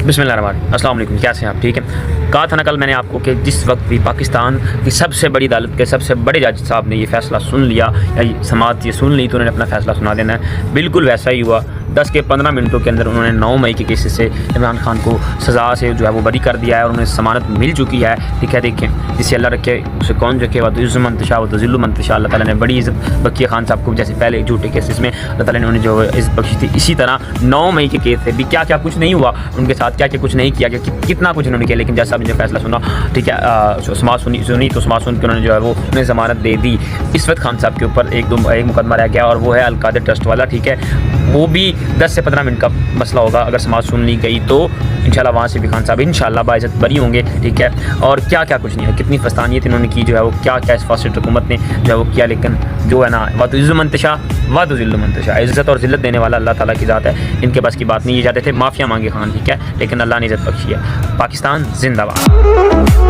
बिस्मिल्लाहिर्रहमानिर्रहीम। अस्सलाम वालेकुम, कैसे हैं आप? ठीक है। कहा था ना कल मैंने आपको कि जिस वक्त भी पाकिस्तान की सबसे बड़ी अदालत के सबसे बड़े जज साहब ने ये फ़ैसला सुन लिया या समाअत ये सुन ली तो उन्होंने अपना फ़ैसला सुना देना है। बिल्कुल वैसा ही हुआ। 10 के 15 मिनटों के अंदर उन्होंने 9 मई के केसेस से इमरान खान को सज़ा से जो है वो बरी कर दिया है और उन्हें ज़मानत मिल चुकी है। ठीक है, देखें जिसे अल्लाह रखे उसे कौन रखे, वह तो इज़्ज़त मंतशा व तो ज़िल्लु मंतशा। अल्लाह ताला ने बड़ी इज़्ज़त बकिया खान साहब को जैसे पहले झूठे केसेस में अल्लाह ताला ने उन्हें जो इज़्ज़त बख्शी थी, इसी तरह 9 मई के केस से भी क्या क्या कुछ नहीं हुआ उनके साथ, क्या क्या कुछ नहीं किया, कितना कुछ उन्होंने किया, लेकिन जज साहब ने जो फैसला सुना, ठीक है, समाअत सुनी तो समाअत सुन के उन्होंने जो है वो उन्हें ज़मानत दे दी। इस वक्त खान साहब के ऊपर एक मुकदमा रह गया और वो है अलकादर ट्रस्ट वाला। ठीक है, वो भी 10 से 15 मिनट का मसला होगा। अगर समाअत सुन ली गई तो इंशाल्लाह वहाँ से भी खान साहब इंशाल्लाह बाइज़्ज़त बरी होंगे। ठीक है, और क्या क्या कुछ नहीं है, कितनी फस्तानियत इन्होंने की जो है वो, क्या क्या इस फासिस्ट हुकूमत ने जो है वो किया, लेकिन जो है ना वह तो इज़्ज़त मंतशा वह तो ज़िल्लु मंतशा। इज़्ज़त और ज़िल्लत देने वाला अल्लाह ताला की ज़ात है, इनके बस की बात नहीं। ये जाते थे माफ़िया मांगे खान, ठीक है, लेकिन अल्लाह ने इज़्ज़त बख्शी है। पाकिस्तान जिंदाबाद।